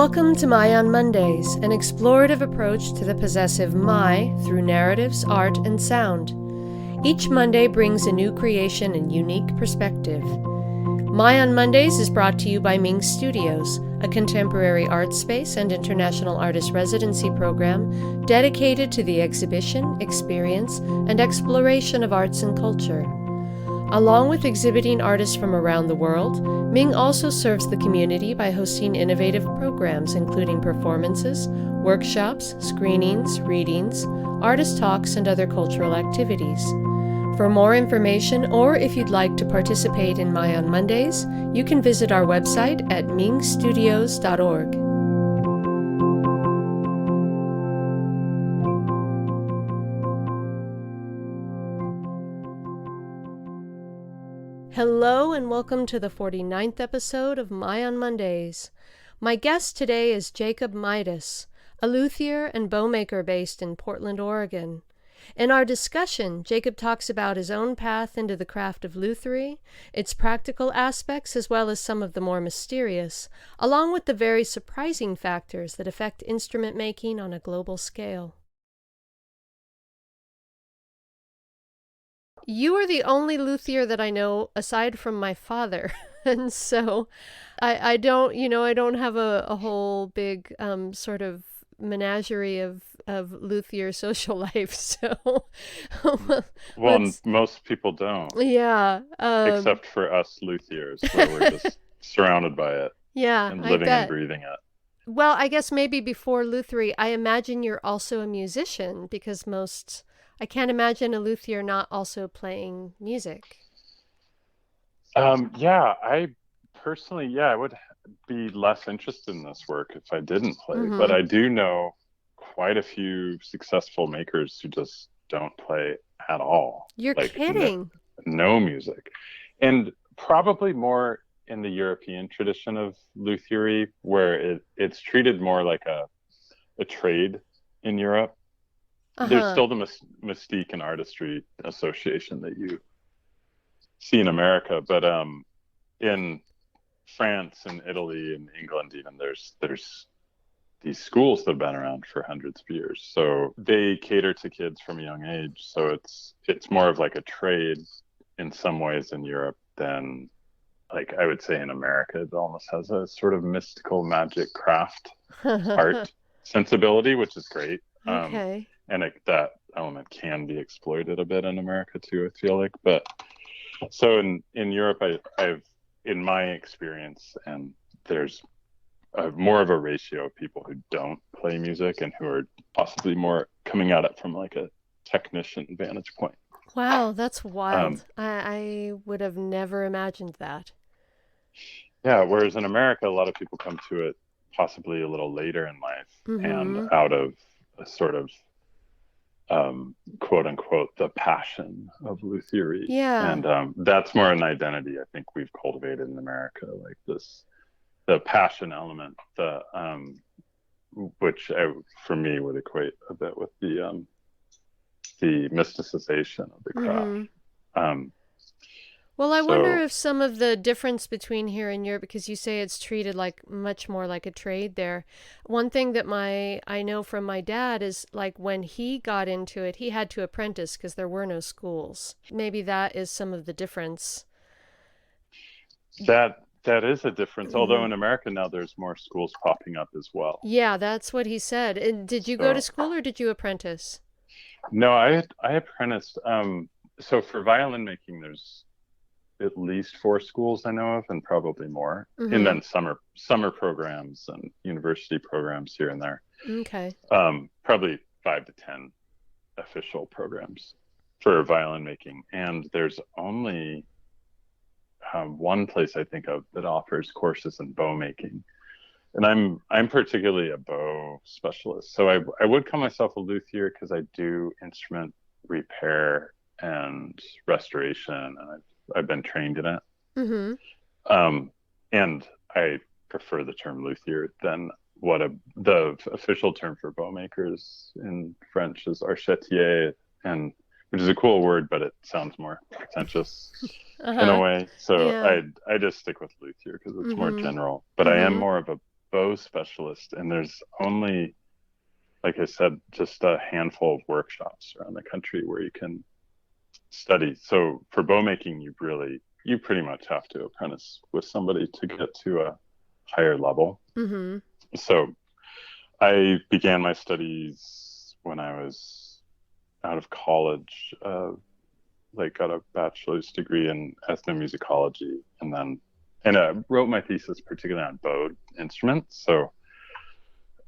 Welcome to My on Mondays, an explorative approach to the possessive my through narratives, art, and sound. Each Monday brings a new creation and unique perspective. My on Mondays is brought to you by MING Studios, a contemporary art space and international artist residency program dedicated to the exhibition, experience, and exploration of arts and culture. Along with exhibiting artists from around the world, MING also serves the community by hosting innovative programs including performances, workshops, screenings, readings, artist talks, and other cultural activities. For more information, or if you'd like to participate in My on Mondays, you can visit our website at mingstudios.org. Hello and welcome to the 49th episode of My on Mondays. My guest today is Jacob Mitas, a luthier and bowmaker based in Portland, Oregon. In our discussion, Jacob talks about his own path into the craft of luthiery, its practical aspects as well as some of the more mysterious, along with the very surprising factors that affect instrument making on a global scale. You are the only luthier that I know aside from my father. And so I don't have a whole big sort of menagerie of luthier social life. So most people don't. Yeah. Except for us luthiers, where we're just surrounded by it Yeah, and I living and bet. breathing it. Well, I guess maybe before luthiery, I imagine you're also a musician because I can't imagine a luthier not also playing music. Yeah, I personally, I would be less interested in this work if I didn't play. But Mm-hmm. I do know quite a few successful makers who just don't play at all, You're like kidding. no music, and probably more in the European tradition of luthiery, where it's treated more like a trade in Europe. There's Uh-huh. still the mystique and artistry association that you see in America, but in France and Italy and England, even there's these schools that have been around for hundreds of years. So they cater to kids from a young age. So it's more of like a trade in some ways in Europe than, like, I would say in America. It almost has a sort of mystical magic craft art sensibility, which is great. Okay. And that element can be exploited a bit in America too, I feel like. But so in Europe, I've in my experience, and there's more of a ratio of people who don't play music and who are possibly more coming at it from like a technician vantage point. Wow, that's Um, wild. I would have never imagined that. yeah, whereas in America, a lot of people come to it possibly a little later in life and Mm-hmm. out of a sort of quote unquote the passion of luthiery, Yeah. and that's more an identity I think we've cultivated in America, like this the passion element, the which for me would equate a bit with the mysticization of the craft. Mm-hmm. Um, Well, I wonder so if some of the difference between here and Europe, because you say it's treated like much more like a trade there. One thing that I know from my dad is like when he got into it, he had to apprentice because there were no schools. Maybe that is some of the difference. that is a difference. Although Mm-hmm. in America now there's more schools popping up as well. Yeah, that's what he said. And did you go to So school or did you apprentice? no, I apprenticed. So for violin making, there's at least four schools I know of, and probably more. And Mm-hmm. then summer programs and university programs here and there. Okay. Probably 5 to 10 official programs for violin making, and there's only one place I think of that offers courses in bow making. And I'm particularly a bow specialist, so I would call myself a luthier because I do instrument repair and restoration, and I've been trained in it. Mm-hmm. Um, and I prefer the term luthier than the official term for bow makers in French is archetier, and which is a cool word, but it sounds more pretentious in a Uh-huh. way. So Yeah. I just stick with luthier because it's more Mm-hmm. general. But I am Mm-hmm. more of a bow specialist, and there's only, like I said, just a handful of workshops around the country where you can study. So for bow making, you pretty much have to apprentice with somebody to get to a higher level. Mm-hmm. So I began my studies when I was out of college, like got a bachelor's degree in ethnomusicology, and I wrote my thesis particularly on bowed instruments. So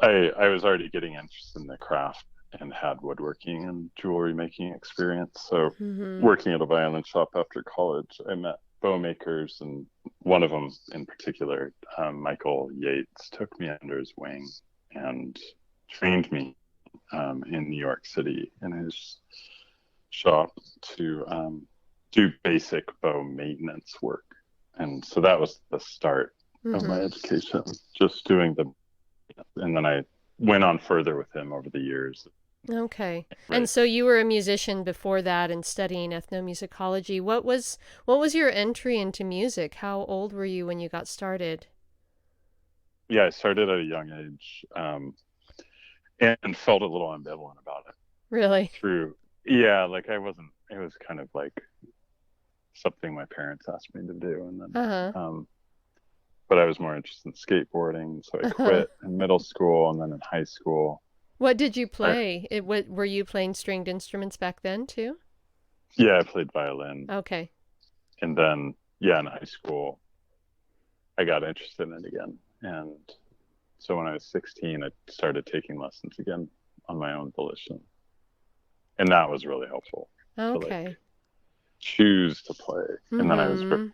I was already getting interested in the craft and had woodworking and jewelry making experience. So Mm-hmm. working at a violin shop after college, I met bow makers, and one of them in particular, Michael Yates, took me under his wing and trained me in New York City in his shop to do basic bow maintenance work. And so that was the start of my Mm-hmm. education, just doing and then I went on further with him over the years. Okay. And Right. so you were a musician before that and studying ethnomusicology. What was your entry into music? How old were you when you got started? Yeah, I started at a young age, and felt a little ambivalent about it Really? through, yeah, like I wasn't, it was kind of like something my parents asked me to do. And then, Uh-huh. but I was more interested in skateboarding. So I Uh-huh. quit in middle school, and then in high school, What did you I, play? Were you playing stringed instruments back then too? yeah, I played violin. Okay. And then, yeah, in high school, I got interested in it again. And so when I was 16, I started taking lessons again on my own volition. And that was really helpful to like Okay. choose to play. And then Mm-hmm.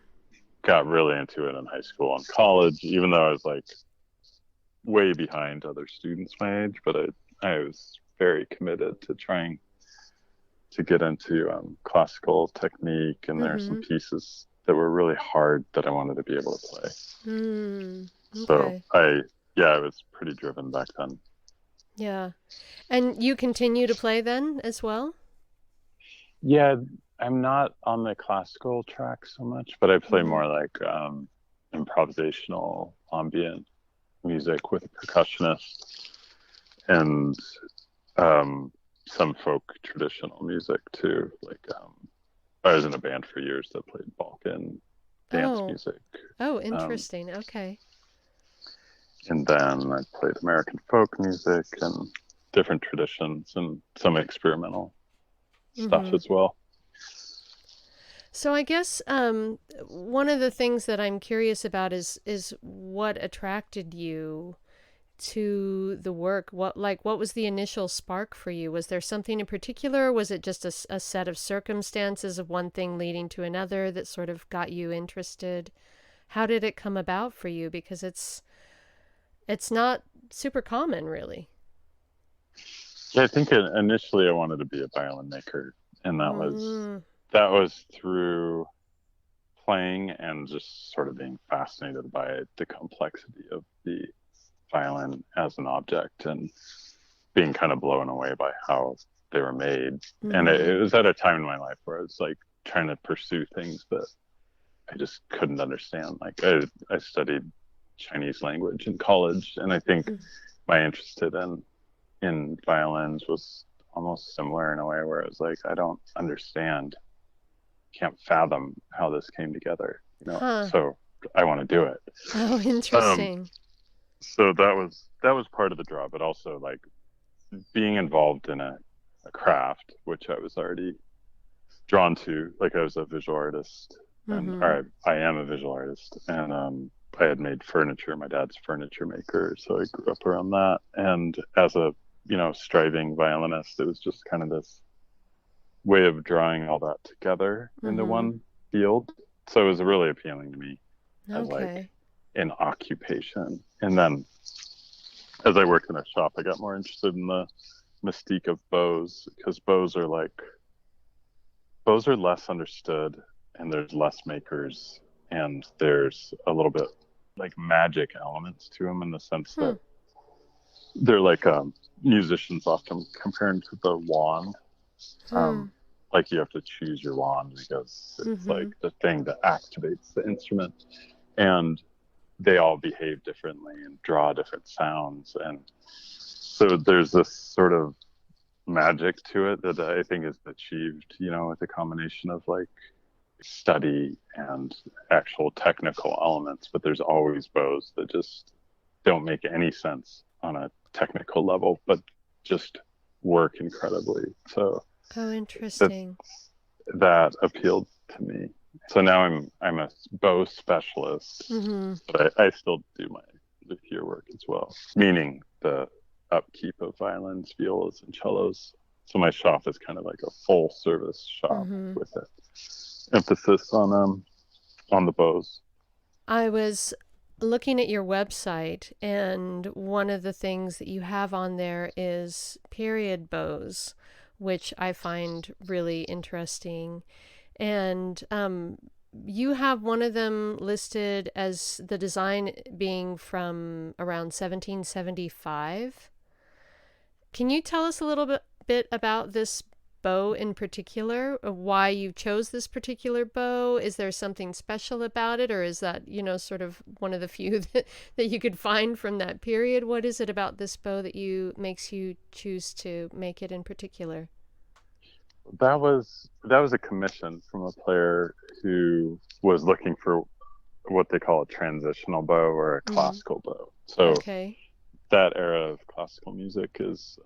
got really into it in high school and college, even though I was like way behind other students my age, but I was very committed to trying to get into classical technique. And there are some Mm-hmm. pieces that were really hard that I wanted to be able to play. Mm. So Okay. I was pretty driven back then. Yeah. And you continue to play then as well? Yeah, I'm not on the classical track so much, but I play Mm-hmm. more like improvisational ambient music with a percussionist, and um, some folk traditional music too. Like I was in a band for years that played Balkan dance Oh. music, Oh, um, interesting. Okay. and then I played American folk music and different traditions and some experimental stuff Mm-hmm. as well. So I guess one of the things that I'm curious about is what attracted you to the work. What was the initial spark for you? Was there something in particular? Or was it just a set of circumstances of one thing leading to another that sort of got you interested? How did it come about for you? Because it's not super common, really. Yeah, I think initially I wanted to be a violin maker, and Mm, that was through playing and just sort of being fascinated by the complexity of the violin as an object, and being kind of blown away by how they were made. And mm-hmm. it was at a time in my life where I was like trying to pursue things that I just couldn't understand. Like I studied Chinese language in college, and I think my interest in violins was almost similar in a way where it was like, I don't understand, can't fathom how this came together, Huh. so I want to do it. Oh, um interesting. so that was part of the draw, but also like being involved in a craft which I was already drawn to. Like I was a visual artist, and Mm-hmm. or I am a visual artist, and I had made furniture. My dad's a furniture maker, so I grew up around that. And as a striving violinist, it was just kind of this way of drawing all that together into Mm-hmm. one field. So it was really appealing to me as like Okay. an occupation. And then as I worked in a shop, I got more interested in the mystique of bows, because bows are less understood, and there's less makers, and there's a little bit like magic elements to them, in the sense Hmm. that they're like musicians often compare them to the wand. Hmm. um, like you have to choose your wand because it's like Mm-hmm. the thing that activates the instrument. And they all behave differently and draw different sounds. And so there's this sort of magic to it that I think is achieved, with a combination of like study and actual technical elements. But there's always bows that just don't make any sense on a technical level, but just work incredibly. So Oh, interesting. that appealed to me. So now I'm a bow specialist, but I still do my luthier work as well, meaning the upkeep of violins, violas, and cellos. So my shop is kind of like a full service shop with an emphasis on the bows. I was looking at your website, and one of the things that you have on there is period bows, which I find really interesting. And you have one of them listed as the design being from around 1775. Can you tell us a little bit about this bow in particular, why you chose this particular bow? Is there something special about it, or is that, sort of one of the few that you could find from that period? What is it about this bow that makes you choose to make it in particular? That was a commission from a player who was looking for what they call a transitional bow or a classical bow. So Okay. that era of classical music is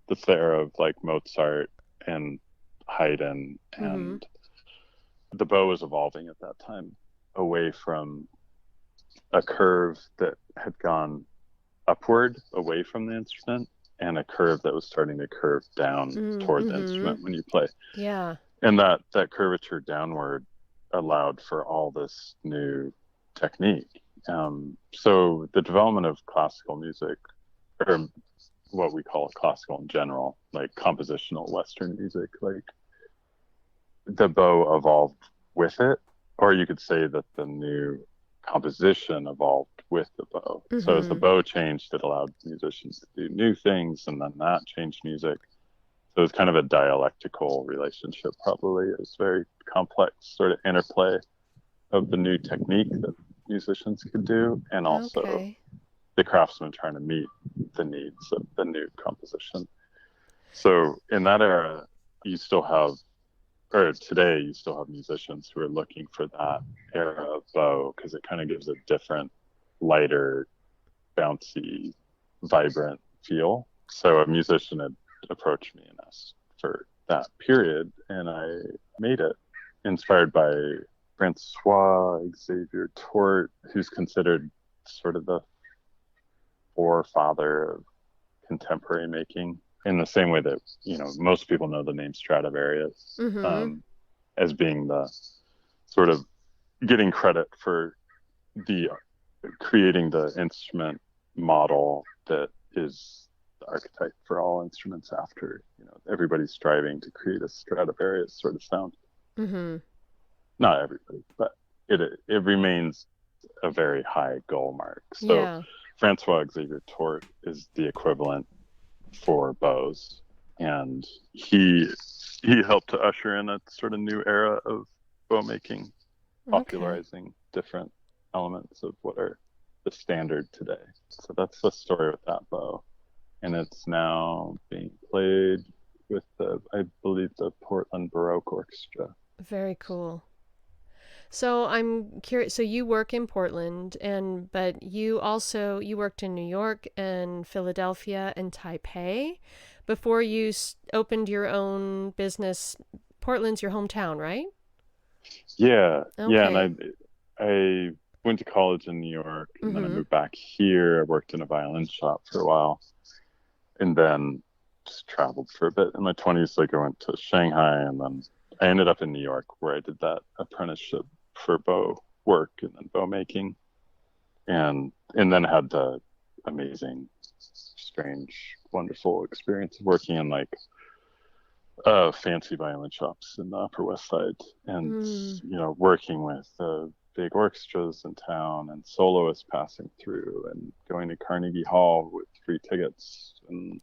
that's the era of like Mozart and Haydn, and the bow was evolving at that time away from a curve that had gone upward away from the instrument and a curve that was starting to curve down toward the instrument when you play. Yeah. And that curvature downward allowed for all this new technique. So the development of classical music, or what we call classical in general, like compositional Western music, like the bow evolved with it, or you could say that the new composition evolved with the bow. So as the bow changed, it allowed musicians to do new things, and then that changed music. So it's kind of a dialectical relationship, probably. It was very complex sort of interplay of the new technique that musicians could do, and also the craftsman trying to meet the needs of the new composition. So in that era, you still have, or today, you still have musicians who are looking for that era of bow because it kind of gives a different, lighter, bouncy, vibrant feel. So a musician had approached me and asked for that period, and I made it, inspired by Francois Xavier Tort, who's considered sort of the forefather of contemporary making, in the same way that most people know the name Stradivarius as being the sort of getting credit for the creating the instrument model that is the archetype for all instruments after. Everybody's striving to create a Stradivarius sort of sound. Not everybody, but it remains a very high goal mark. So Francois Xavier Tort is the equivalent for bows, and he helped to usher in a sort of new era of bow making, popularizing different elements of what are the standard today. So that's the story with that bow, and it's now being played with I believe the Portland Baroque Orchestra. Very cool. So I'm curious. So you work in Portland, but you worked in New York and Philadelphia and Taipei before you opened your own business. Portland's your hometown, right? Yeah, Okay. yeah. And I went to college in New York, and then I moved back here. I worked in a violin shop for a while, and then just traveled for a bit in my 20s. Like I went to Shanghai, and then I ended up in New York, where I did that apprenticeship for bow work and then bow making, and then had the amazing, strange, wonderful experience of working in like fancy violin shops in the Upper West Side, and working with big orchestras in town and soloists passing through, and going to Carnegie Hall with free tickets, and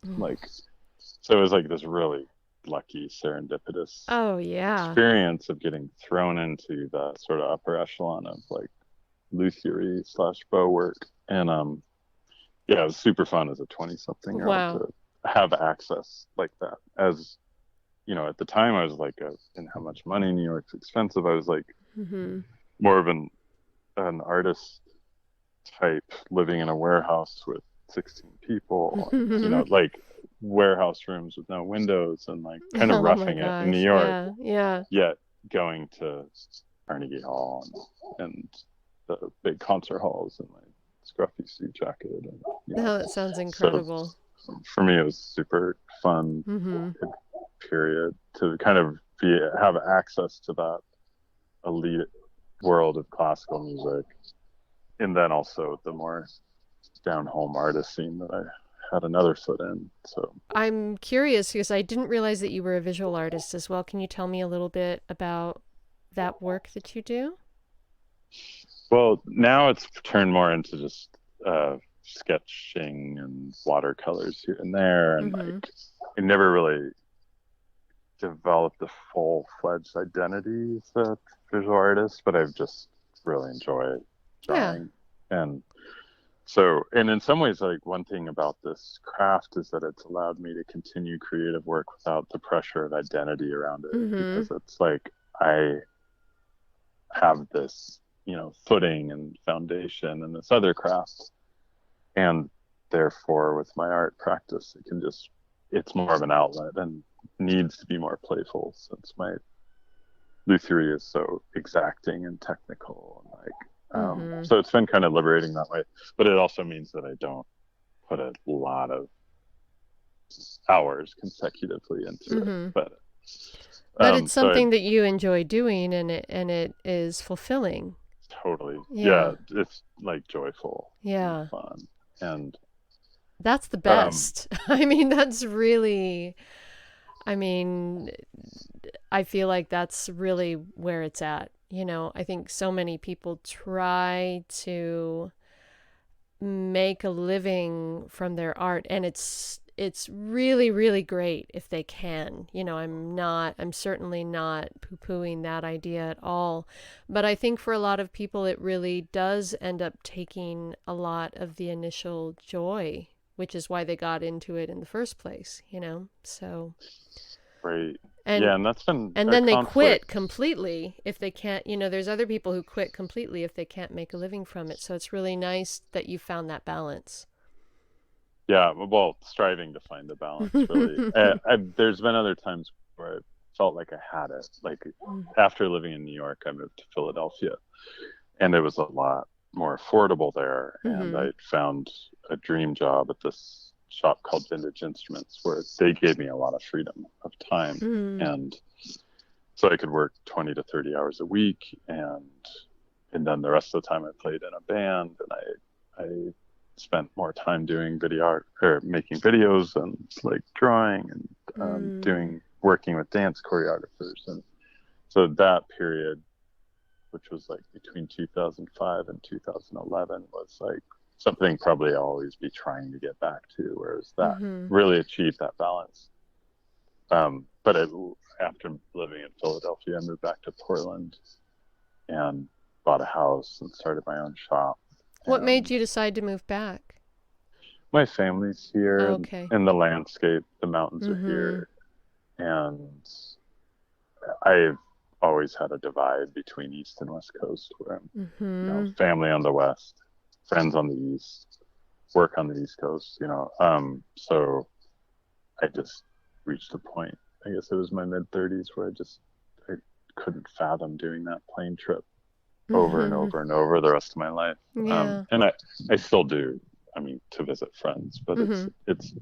so it was like this really lucky, serendipitous experience of getting thrown into the sort of upper echelon of like Luthier slash bow work. And yeah, it was super fun as a 20 something year old Wow. to have access like that. As at the time I was like, and how much money, New York's expensive. I was like Mm-hmm. more of an artist type, living in a warehouse with 16 people, like warehouse rooms with no windows, and like kind of Oh my roughing it in New gosh. York, Yeah. Yeah. yet going to Carnegie Hall and the big concert halls and my scruffy suit jacket, and No, that sounds so incredible. for me it was super fun Mm-hmm. period to kind of have access to that elite world of classical music, and then also the more down home artist scene that I had another foot in. So I'm curious because I didn't realize that you were a visual artist as well. Can you tell me a little bit about that work that you do? well, now it's turned more into just sketching and watercolors here and there, and Mm-hmm. like I never really developed a full-fledged identity as a visual artist, but I've just really enjoyed Yeah. drawing. And so, and in some ways, like one thing about this craft is that it's allowed me to continue creative work without the pressure of identity around it, Mm-hmm. because it's like I have this, footing and foundation and this other craft. And therefore, with my art practice, it's more of an outlet and needs to be more playful, since my Luthier is so exacting and technical, and Mm-hmm. so it's been kind of liberating that way. But it also means that I don't put a lot of hours consecutively into it. Mm-hmm. But But it's so I something that you enjoy doing, and it is fulfilling. totally, yeah, Yeah. it's like joyful and Yeah. fun. And That's the um, best. I mean, that's really, I mean, I feel like that's really where it's at. I think so many people try to make a living from their art, and it's really, really great if they can. I'm certainly not poo-pooing that idea at all, but I think for a lot of people it really does end up taking a lot of the initial joy, which is why they got into it in the first place. So, great. and Yeah, and that's been and a then they quit conflict. completely if they can't. There's other people who quit completely if they can't make a living from it. So it's really nice that you found that balance. Yeah, well, striving to find the balance, really. There's been other times where I felt like I had it. Like after living in New York, I moved to Philadelphia, and it was a lot more affordable there. And Mm-hmm. I found a dream job at this shop called Vintage Instruments, where they gave me a lot of freedom of time. Mm-hmm. And so I could work 20 to 30 hours a week, and then the rest of the time I played in a band, and I spent more time doing video art, or making videos, and like drawing, and Mm. doing working with dance choreographers. And so that period, which was like between 2005 and 2011, was like something probably I'll always be trying to get back to, whereas that Mm-hmm. really achieved that balance. After living in Philadelphia, I moved back to Portland and bought a house and started my own shop. What made And you decide to move back? my family's here, Okay. and the landscape, the mountains are Mm-hmm. here. And I've always had a divide between East and West Coast, where I'm, Mm-hmm. family on the West, friends on the East, work on the East Coast, so I just reached a point, I guess it was my mid 30s, where I couldn't fathom doing that plane trip over and Mm-hmm. over and over the rest of my life. Yeah. And I still do. I mean, to visit friends, but Mm-hmm. it's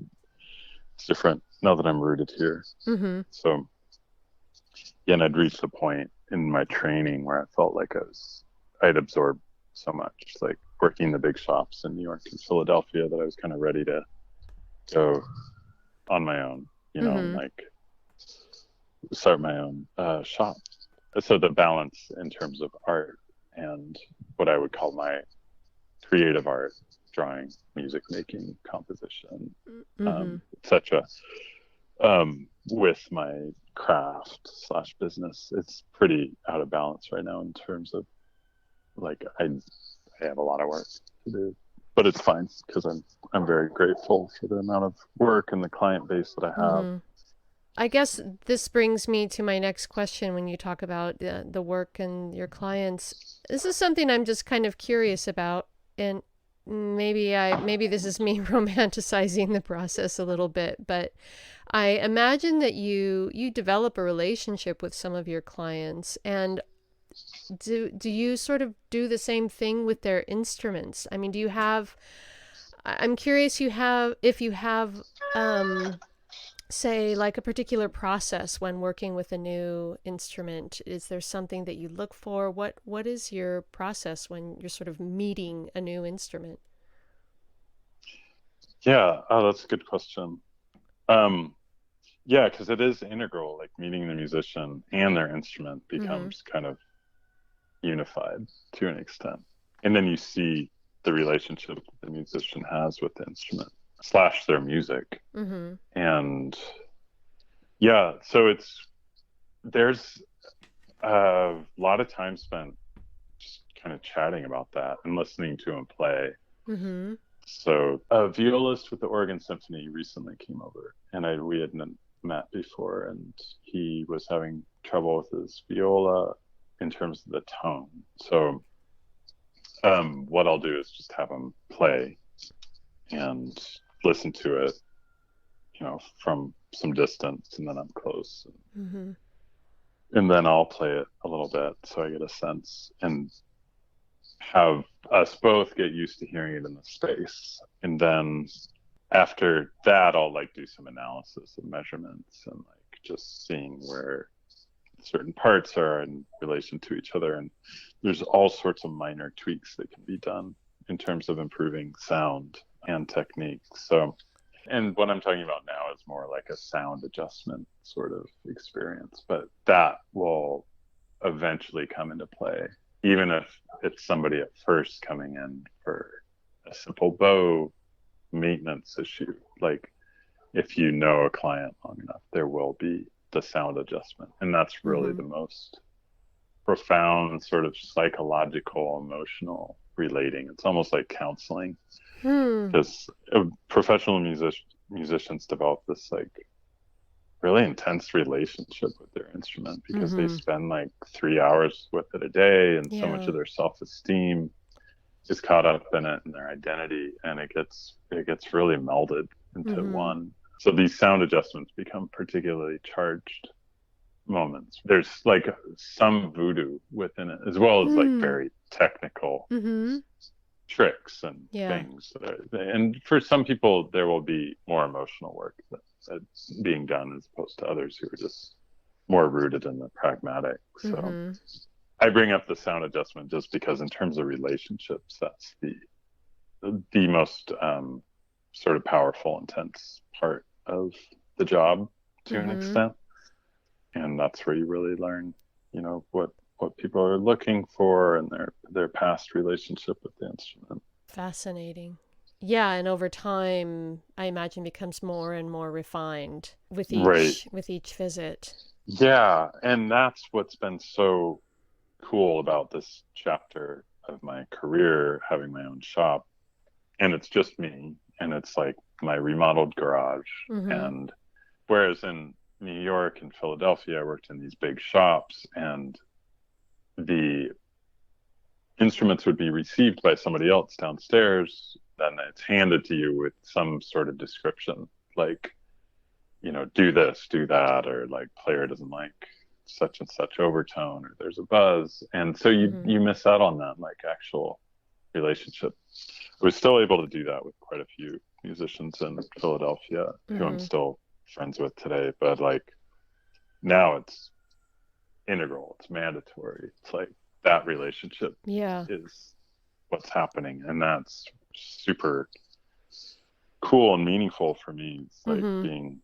different now that I'm rooted here. Mm-hmm. So yeah, and I'd reached a point in my training where I felt like I'd absorbed so much, like working the big shops in New York and Philadelphia, that I was kind of ready to go on my own, and Mm-hmm. like start my own shop. So the balance in terms of art and what I would call my creative art, drawing, music making, composition, Mm-hmm. etc., with my craft slash business, it's pretty out of balance right now in terms of like I have a lot of work to do, but it's fine because I'm very grateful for the amount of work and the client base that I have. Mm-hmm. I guess this brings me to my next question when you talk about the work and your clients. This is something I'm just kind of curious about, and maybe this is me romanticizing the process a little bit, but I imagine that you develop a relationship with some of your clients, and do you sort of do the same thing with their instruments? I mean, do you have I'm curious if you have say like a particular process when working with a new instrument. Is there something that you look for? What is your process when you're sort of meeting a new instrument? Yeah, oh, that's a good question. Um, yeah, because it is integral, like meeting the musician and their instrument Mm-hmm. becomes kind of unified to an extent. And then you see the relationship the musician has with the instrument slash their music. Mm-hmm. And yeah, so there's a lot of time spent just kind of chatting about that and listening to him play. Mm-hmm. So a violist with the Oregon Symphony recently came over, and we hadn't met before, and he was having trouble with his viola in terms of the tone. So what I'll do is just have him play and listen to it, from some distance, and then I'm close. Mm-hmm. And then I'll play it a little bit so I get a sense and have us both get used to hearing it in the space. And then after that, I'll like do some analysis of measurements and like just seeing where certain parts are in relation to each other. And there's all sorts of minor tweaks that can be done in terms of improving sound and technique. So, and what I'm talking about now is more like a sound adjustment sort of experience, but that will eventually come into play, even if it's somebody at first coming in for a simple bow maintenance issue. Like if you know a client long enough, there will be the sound adjustment. And that's really Mm-hmm. the most profound sort of psychological, emotional relating. It's almost like counseling, Hmm. because professional musicians develop this like really intense relationship with their instrument because they Mm-hmm. spend like 3 hours with it a day, and so much Yeah. of their self-esteem is caught up in it and their identity, and it gets really melded into Mm-hmm. one. So these sound adjustments become particularly charged moments. There's like some voodoo within it, as well as like Hmm. very technical Mm-hmm. tricks and Yeah. things. And for some people, there will be more emotional work that's being done as opposed to others who are just more rooted in the pragmatic. So Mm-hmm. I bring up the sound adjustment just because, in terms of relationships, that's the most sort of powerful, intense part of the job to an Mm-hmm. extent, and that's where you really learn, what people are looking for and their past relationship with the instrument. Fascinating. Yeah, and over time, I imagine becomes more and more refined with Right. each visit. Yeah, and that's what's been so cool about this chapter of my career, having my own shop. And it's just me, and it's like my remodeled garage. Mm-hmm. And whereas in New York and Philadelphia, I worked in these big shops, and the instruments would be received by somebody else downstairs. Then it's handed to you with some sort of description, like, do this, do that, or like player doesn't like such and such overtone, or there's a buzz. And so you Mm-hmm. you miss out on that like actual relationship. I was still able to do that with quite a few musicians in Philadelphia who I'm Mm-hmm. still friends with today, but like now it's integral, it's mandatory. It's like that relationship Yeah. is what's happening, and that's super cool and meaningful for me. It's like Mm-hmm.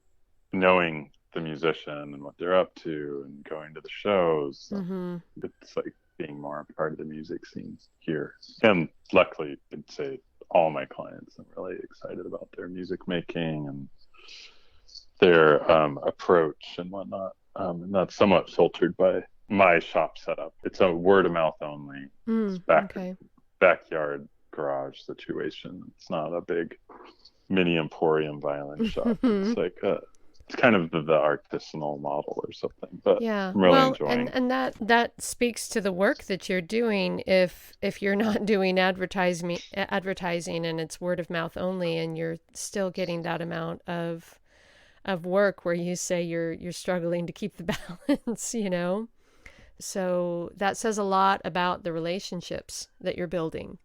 knowing the musician and what they're up to and going to the shows. Mm-hmm. It's like being more a part of the music scene here. And luckily, I'd say all my clients, I'm really excited about their music making and their approach and whatnot. And that's somewhat filtered by my shop setup. It's a word of mouth only. It's Mm. Okay. backyard garage situation. It's not a big mini emporium violin shop. It's like it's kind of the artisanal model or something, but Yeah. I'm really Well, enjoying. and that speaks to the work that you're doing. If you're not doing advertising and it's word of mouth only, and you're still getting that amount of work where you say you're struggling to keep the balance, you know? So that says a lot about the relationships that you're building.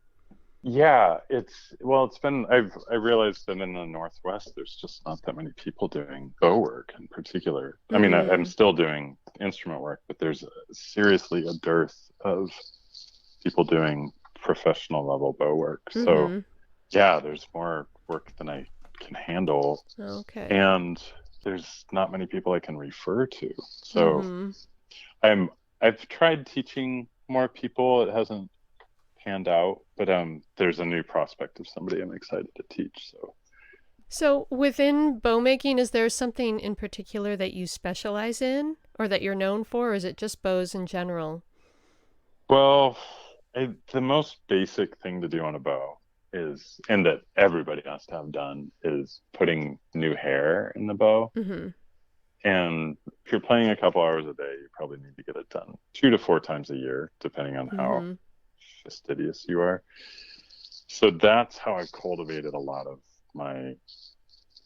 Yeah, it's been I realized that in the Northwest there's just not that many people doing bow work in particular. I mean, I'm Mm-hmm. still doing instrument work, but there's seriously a dearth of people doing professional level bow work. So Mm-hmm. yeah, there's more work than I can handle, Okay. and there's not many people I can refer to. So Mm-hmm. I'm I've tried teaching more people. It hasn't panned out, but there's a new prospect of somebody I'm excited to teach. So So within bow making, is there something in particular that you specialize in or that you're known for, or is it just bows in general? well, the most basic thing to do on a bow is, and that everybody has to have done, is putting new hair in the bow. Mm-hmm. And if you're playing a couple hours a day, you probably need to get it done 2 to 4 times a year, depending on how Mm-hmm. fastidious you are. So that's how I've cultivated a lot of my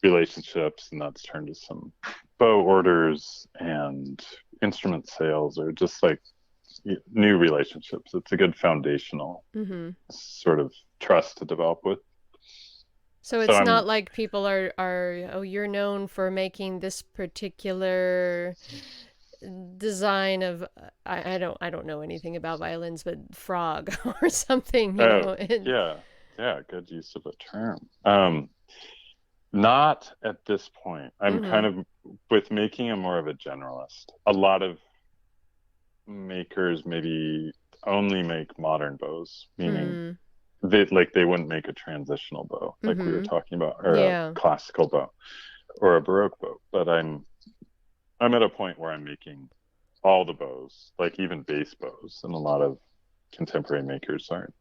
relationships, and that's turned to some bow orders and instrument sales, or just like new relationships. It's a good foundational Mm-hmm. sort of trust to develop with. So So it's I'm not like people are, oh, you're known for making this particular design of I don't know anything about violins, but frog or something, you oh know. And yeah, yeah, good use of a term. Not at this point. I'm mm-hmm. kind of with making a more of a generalist. A lot of makers maybe only make modern bows, meaning Mm. they wouldn't make a transitional bow like we were Mm-hmm. talking about, or a Yeah. classical bow or a baroque bow. But I'm at a point where I'm making all the bows, like even bass bows, and a lot of contemporary makers aren't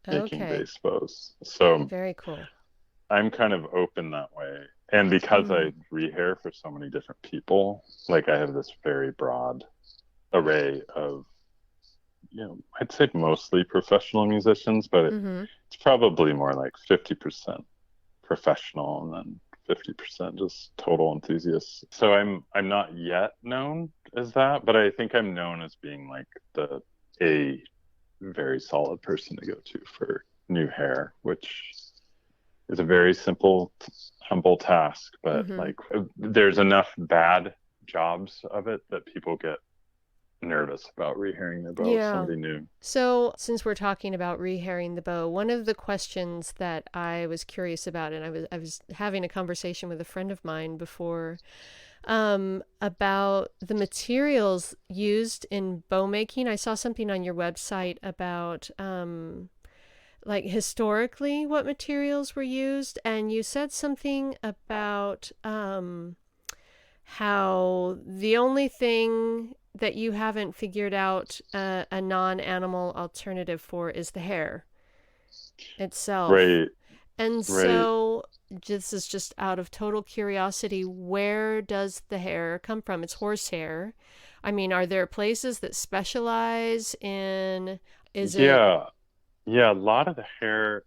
making Okay. bass bows. So Very cool. I'm kind of open that way. And because Mm. I rehair for so many different people, like I have this very broad array of, I'd say mostly professional musicians, but Mm-hmm. it's probably more like 50% professional and then 50% just total enthusiasts. So I'm not yet known as that, but I think I'm known as being like the a very solid person to go to for new hair, which is a very simple, humble task, but Mm-hmm. like there's enough bad jobs of it that people get nervous about rehearing their bow with Yeah. somebody new. So, since we're talking about rehairing the bow, one of the questions that I was curious about, and I was having a conversation with a friend of mine before, about the materials used in bow making. I saw something on your website about like historically what materials were used, and you said something about how the only thing that you haven't figured out a non-animal alternative for is the hair itself. Right, And right. so this is just out of total curiosity, where does the hair come from? It's horsehair. I mean, are there places that specialize in, is it, Yeah, yeah. A lot of the hair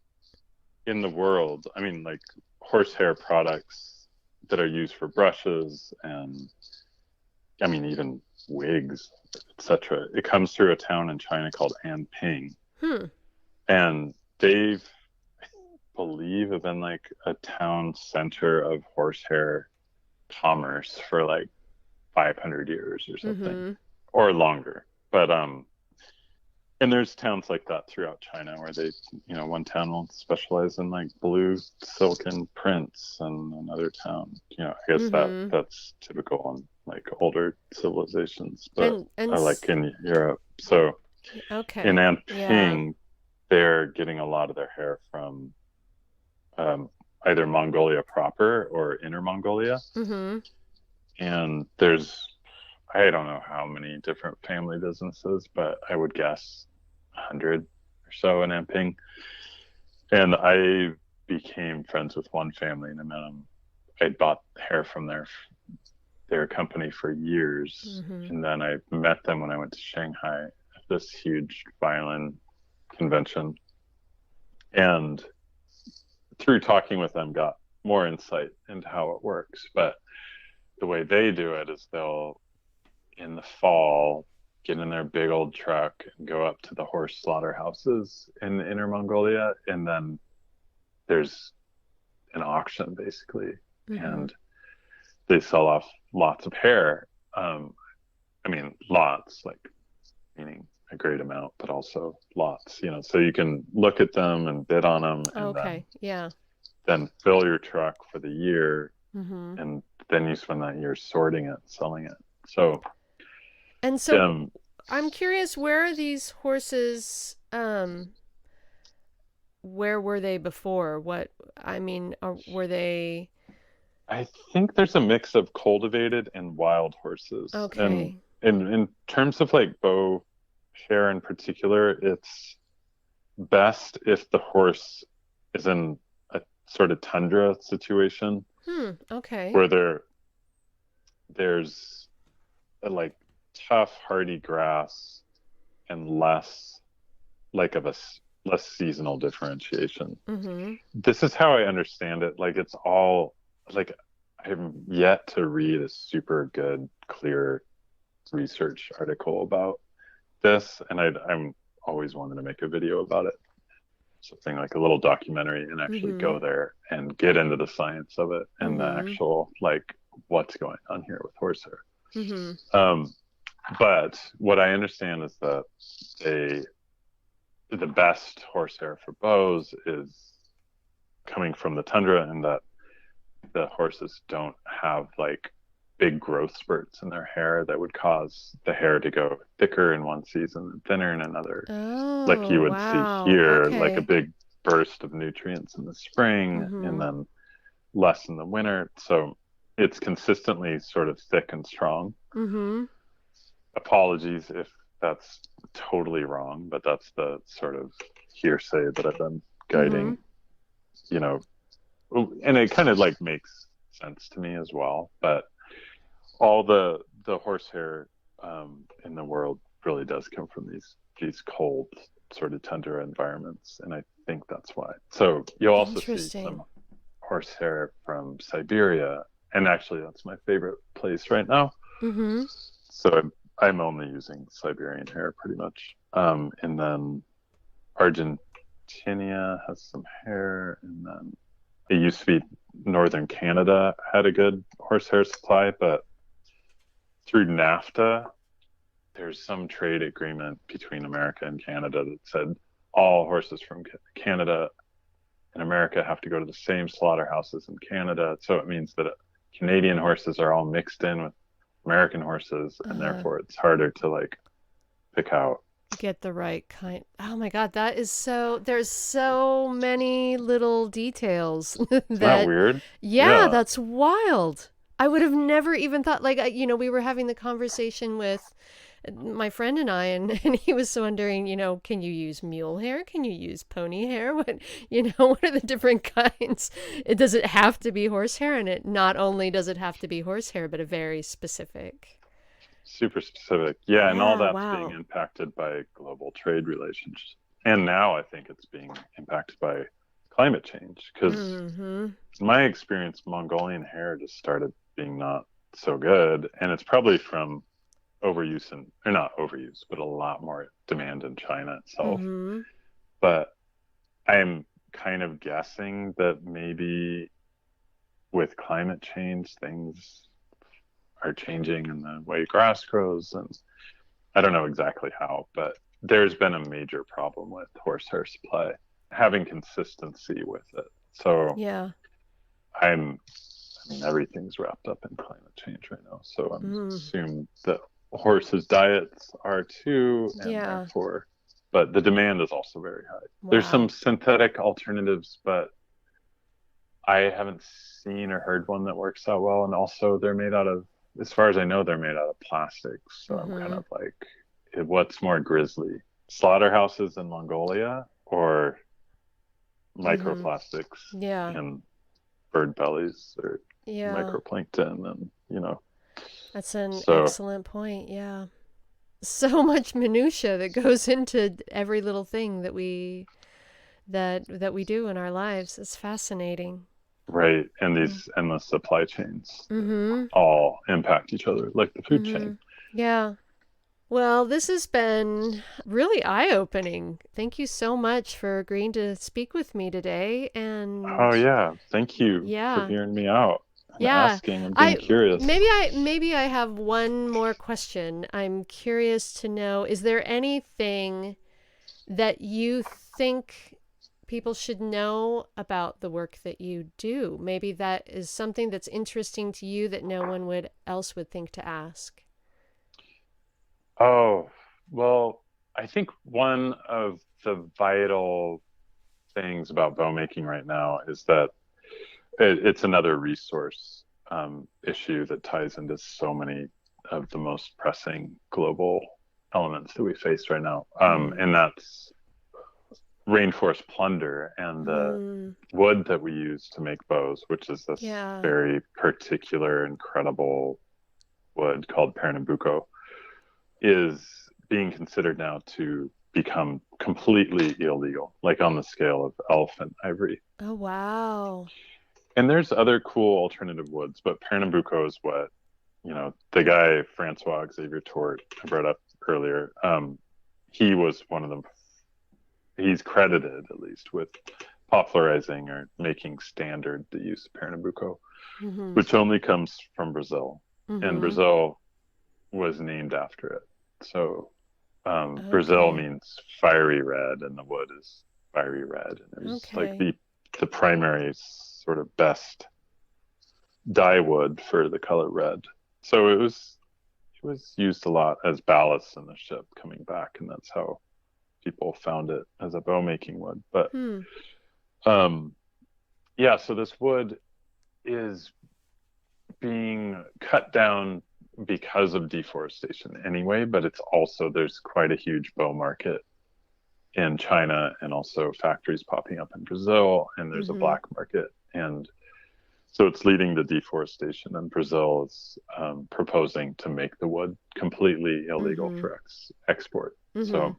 in the world, I mean, like horsehair products that are used for brushes and I mean, even wigs, etc. It comes through a town in China called Anping, hmm, and they've believe have been like a town center of horsehair commerce for like 500 years or something mm-hmm, or longer. But and there's towns like that throughout China where they, one town will specialize in like blue silken prints, and another town, I guess mm-hmm. that's typical in like older civilizations, but And I like in Europe. So in okay, yeah, Anping, they're getting a lot of their hair from either Mongolia proper or Inner Mongolia. mm-hmm, And there's, I don't know how many different family businesses, but I would guess 100 or so in Amping. And I became friends with one family, and I met them. I'd bought hair from their company for years, Mm-hmm. and then I met them when I went to Shanghai at this huge violin convention, and through talking with them, got more insight into how it works. But the way they do it is they'll, in the fall, get in their big old truck and go up to the horse slaughterhouses in Inner Mongolia, and then there's an auction basically, Mm-hmm. and they sell off lots of hair. I mean, lots, like meaning a great amount, but also lots, so you can look at them and bid on them, and Okay. Yeah. then fill your truck for the year, Mm-hmm. and then you spend that year sorting it, selling it. So, And so um, I'm curious, where are these horses? Where were they before? What I mean, were they I think there's a mix of cultivated and wild horses. And okay? in terms of like bow hair in particular, it's best if the horse is in a sort of tundra situation Okay. where there's a like tough hardy grass and less like of a less seasonal differentiation. Mm-hmm. This is how I understand it. Like it's all like I'm yet to read a super good, clear research article about this, and I'm always wanted to make a video about it, something like a little documentary, and actually Mm-hmm. go there and get into the science of it and the Mm-hmm. actual like what's going on here with horsehair. Mm-hmm. But what I understand is that the best horsehair for bows is coming from the tundra, and that the horses don't have like big growth spurts in their hair that would cause the hair to go thicker in one season and thinner in another, like you Oh, would see wow. here, like a Okay. big burst of nutrients in the spring and Mm-hmm. then less in the winter. So it's consistently sort of thick and strong. Mm-hmm. Apologies if that's totally wrong, but that's the sort of hearsay that I've been Mm-hmm. guiding, you know, and it kind of like makes sense to me as well. But all the horsehair in the world really does come from these cold sort of tundra environments, and I think that's why. So you'll also see Interesting. some horsehair from Siberia, and actually that's my favorite place right now. Mm-hmm. So I'm only using Siberian hair pretty much, and then Argentina has some hair, and then it used to be northern Canada had a good horsehair supply, but through NAFTA, there's some trade agreement between America and Canada that said all horses from Canada and America have to go to the same slaughterhouses in Canada. So it means that Canadian horses are all mixed in with American horses, and Uh-huh. therefore it's harder to like pick out. Get the right kind. Oh my God, that is so, there's so many little details Isn't that that, weird? yeah, Yeah. that's wild. I would have never even thought, like, we were having the conversation with my friend and I, and he was wondering, can you use mule hair? Can you use pony hair? What are the different kinds? Does it have to be horsehair? And it not only does it have to be horsehair, but a very specific. Super specific. Yeah, and all Yeah, that's being wow. impacted by global trade relations. And now I think it's being impacted by climate change because Mm-hmm. in my experience, Mongolian hair just started being not so good. And it's probably from overuse or not overuse, but a lot more demand in China itself. Mm-hmm. But I'm kind of guessing that maybe with climate change, things are changing in the way grass grows, and I don't know exactly how, but there's been a major problem with horsehair supply, having consistency with it. So Yeah. I mean, everything's wrapped up in climate change right now. So I'm Mm. assumed that horses' diets are too, and Yeah. therefore, but the demand is also very high. There's some Wow. synthetic alternatives, but I haven't seen or heard one that works out well. And also, they're made out of, as far as I know, they're made out of plastics. So I'm kind Mm-hmm. of like, what's more grisly? slaughterhouses in Mongolia or Mm-hmm. microplastics Yeah. in bird bellies or Yeah. microplankton, and That's an so excellent point. Yeah. So much minutia that goes into every little thing that we do in our lives. It's fascinating. right, and Mm. these endless supply chains that Mm-hmm. all impact each other, like the food Mm-hmm. chain. Yeah. Well, this has been really eye-opening. Thank you so much for agreeing to speak with me today. Oh And yeah, thank you for yeah, hearing me out and yeah. asking and being I curious. maybe I have one more question. I'm curious to know, is there anything that you think people should know about the work that you do? Maybe that is something that's interesting to you that no one would else would think to ask. Oh, well, I think one of the vital things about bow making right now is that it's another resource issue that ties into so many of the most pressing global elements that we face right now. Mm. And that's rainforest plunder and the Mm. wood that we use to make bows, which is this Yeah. very particular, incredible wood called Pernambuco, is being considered now to become completely illegal, like on the scale of elephant ivory. Oh, wow. And there's other cool alternative woods, but Pernambuco is what, the guy, Francois Xavier Tort, I brought up earlier, he was one of them. He's credited, at least, with popularizing or making standard the use of Pernambuco, Mm-hmm. which only comes from Brazil. And Mm-hmm. Brazil was named after it. So Brazil Okay. means fiery red, and the wood is fiery red. And it was like Okay. the primary sort of best dye wood for the color red. So it was used a lot as ballast in the ship coming back, and that's how people found it as a bow making wood. But Hmm. um, yeah, so this wood is being cut down because of deforestation anyway, but it's also there's quite a huge bow market in China and also factories popping up in Brazil, and there's a Mm-hmm. black market. And so it's leading to deforestation, and Brazil is proposing to make the wood completely illegal Mm-hmm. for export. Mm-hmm. So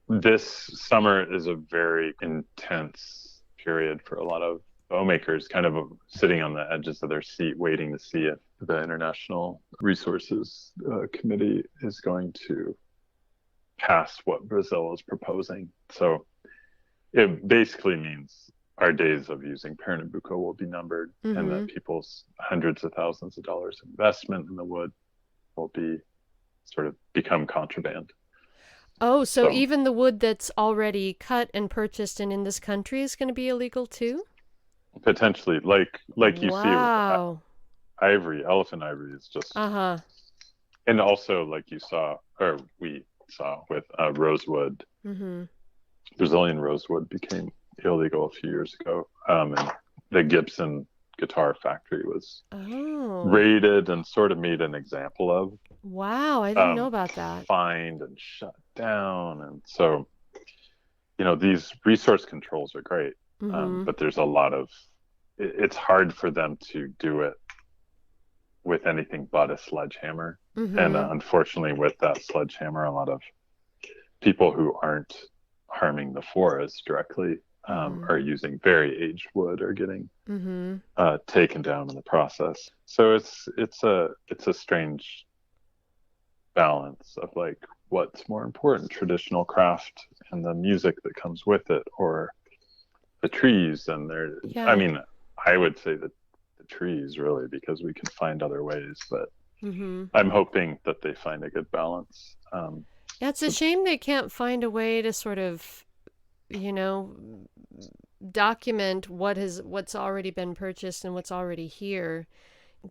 this summer is a very intense period for a lot of bow makers, kind of sitting on the edges of their seat, waiting to see if the International Resources Committee is going to pass what Brazil is proposing. So it basically means our days of using Pernambuco will be numbered, and Mm-hmm. that people's hundreds of thousands of dollars investment in the wood will be sort of become contraband. Oh, so So even the wood that's already cut and purchased and in this country is going to be illegal too? potentially, like you see with Wow. ivory, elephant ivory is just, Uh-huh. and also like you saw or we saw with rosewood, Mm-hmm. Brazilian rosewood became illegal a few years ago, and the Gibson guitar factory was Oh. raided and sort of made an example of, Wow, I didn't know about that. fined and shut down. And so, these resource controls are great, Mm-hmm. but there's a lot of, it's hard for them to do it with anything but a sledgehammer. And Mm-hmm. unfortunately, with that sledgehammer, a lot of people who aren't harming the forest directly Mm-hmm. are using very aged wood or getting Mm-hmm. taken down in the process. So it's a strange balance of like what's more important, traditional craft and the music that comes with it, or the trees. And I Yeah. mean, I would say that the trees really, because we can find other ways, but Mm-hmm. I'm hoping that they find a good balance. Yeah, it's a So shame they can't find a way to sort of, you know, document what's already been purchased and what's already here.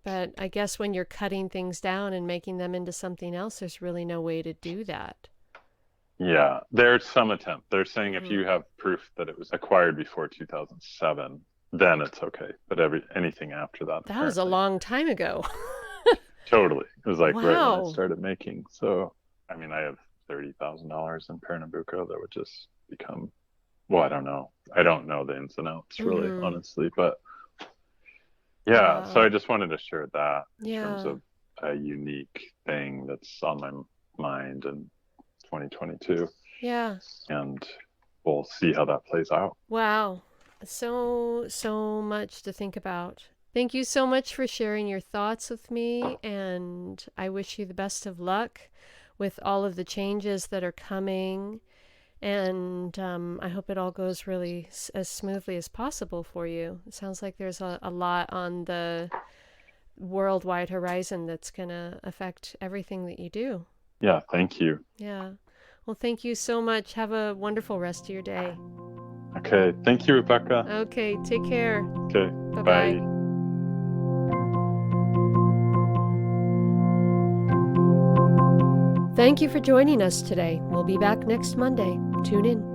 But I guess when you're cutting things down and making them into something else, there's really no way to do that. yeah, there's some attempt. They're saying if Mm-hmm. you have proof that it was acquired before 2007, then it's okay. But anything after that, That was a apparently, long time ago. totally. It was like right when I Wow. started making. So, I mean, I have $30,000 in Pernambuco that would just become, well, I don't know. I don't know the ins and outs really, honestly, but yeah. So I just wanted to share that in terms of a unique thing that's on my mind in 2022. Yeah. And we'll see how that plays out. Wow. So much to think about. Thank you so much for sharing your thoughts with me, and I wish you the best of luck with all of the changes that are coming. And I hope it all goes really as smoothly as possible for you. It sounds like there's a lot on the worldwide horizon that's going to affect everything that you do. Yeah, thank you. Yeah. Well, thank you so much. Have a wonderful rest of your day. Okay. Thank you, Rebecca. Okay. Take care. Okay. Bye-bye. Bye. Thank you for joining us today. We'll be back next Monday. Tune in.